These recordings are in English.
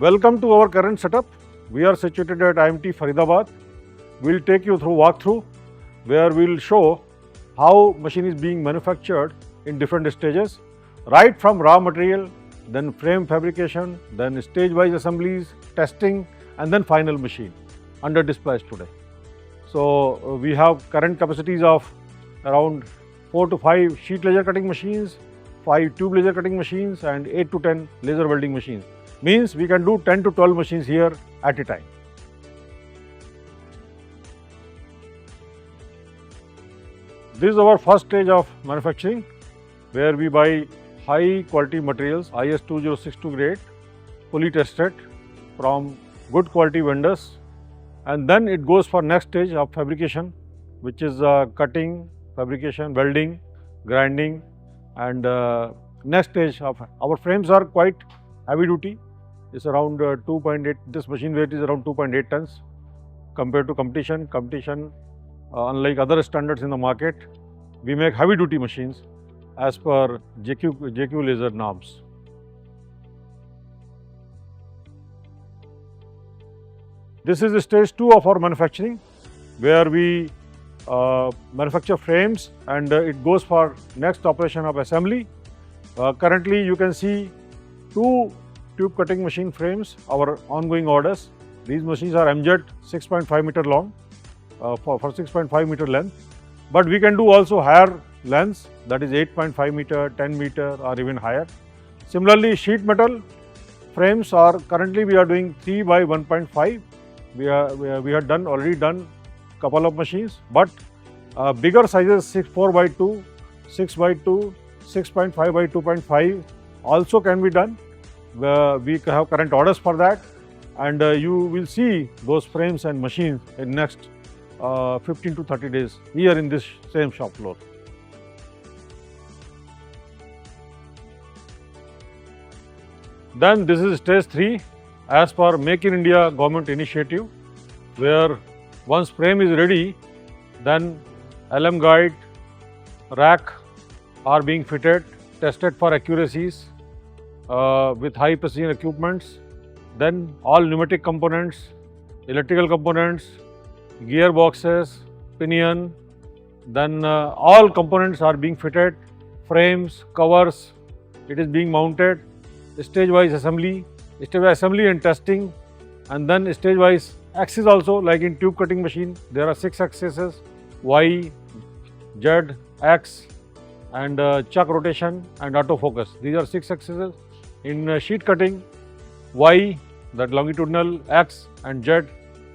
Welcome to our current setup. We are situated at IMT Faridabad. We'll take you through walkthrough where we'll show how machine is being manufactured in different stages, right from raw material, then frame fabrication, then stage-wise assemblies, testing, and then final machine under display today. So we have current capacities of around 4 to 5 sheet laser cutting machines, 5 tube laser cutting machines, and 8 to 10 laser welding machines. Means we can do 10 to 12 machines here at a time. This is our first stage of manufacturing, where we buy high quality materials, IS 2062 grade, fully tested from good quality vendors, and then it goes for next stage of fabrication, which is cutting, fabrication, welding, grinding, and next stage of our frames are quite heavy duty. It's around 2.8. This machine weight is around 2.8 tons compared to competition. Unlike other standards in the market, we make heavy duty machines as per JQ laser norms. This is stage 2 of our manufacturing, where we manufacture frames, and it goes for next operation of assembly. Currently you can see 2 tube cutting machine frames, our ongoing orders. These machines are MZ 6.5 meter long for 6.5 meter length, but we can do also higher lengths, that is 8.5 meter, 10 meter, or even higher. Similarly, sheet metal frames are currently we are doing 3 by 1.5. We have already done couple of machines, but bigger sizes 4 by 2, 6 by 2, 6.5 by 2.5 also can be done. We have current orders for that, and you will see those frames and machines in next 15 to 30 days here in this same shop floor. Then this is stage 3 as per Make in India government initiative, where once frame is ready, then LM guide, rack are being fitted, tested for accuracies with high precision equipments. Then all pneumatic components, electrical components, gearboxes, pinion, then all components are being fitted, frames, covers, it is being mounted, stage-wise assembly and testing, and then stage-wise axis also, like in tube cutting machine, there are 6 axes, Y, Z, X, and chuck rotation and autofocus. These are 6 axes. In sheet cutting, Y, that longitudinal, X and Z.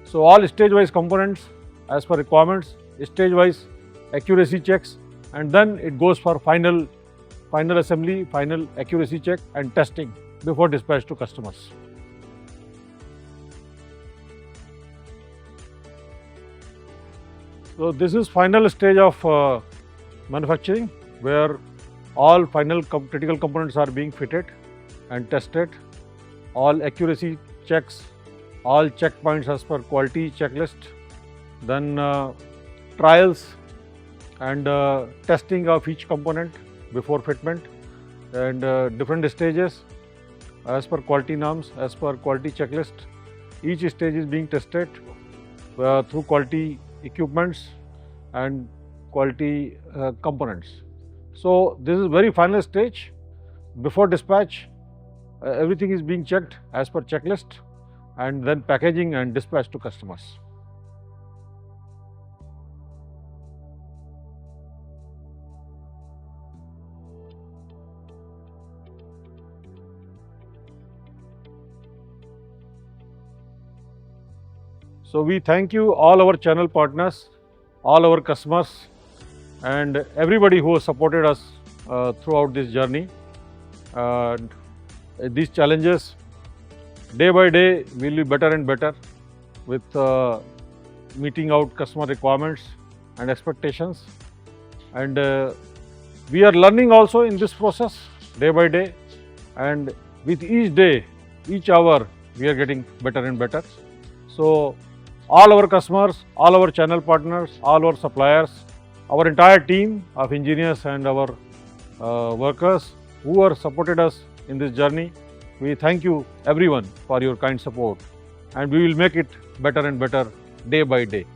So all stage-wise components as per requirements, stage-wise accuracy checks, and then it goes for final assembly, final accuracy check and testing before dispatch to customers. So this is final stage of manufacturing, where all final critical components are being fitted and tested, all accuracy checks, all checkpoints as per quality checklist, then trials and testing of each component before fitment, and different stages as per quality norms, as per quality checklist. Each stage is being tested through quality equipments and quality components. So this is very final stage. Before dispatch, everything is being checked as per checklist, and then packaging and dispatch to customers. So we thank you, all our channel partners, all our customers, and everybody who has supported us throughout this journey. These challenges, day by day, will be better and better with meeting out customer requirements and expectations. And we are learning also in this process day by day, and with each day, each hour, we are getting better and better. So all our customers, all our channel partners, all our suppliers, our entire team of engineers and our workers who have supported us in this journey, We thank you everyone for your kind support, and we will make it better and better day by day.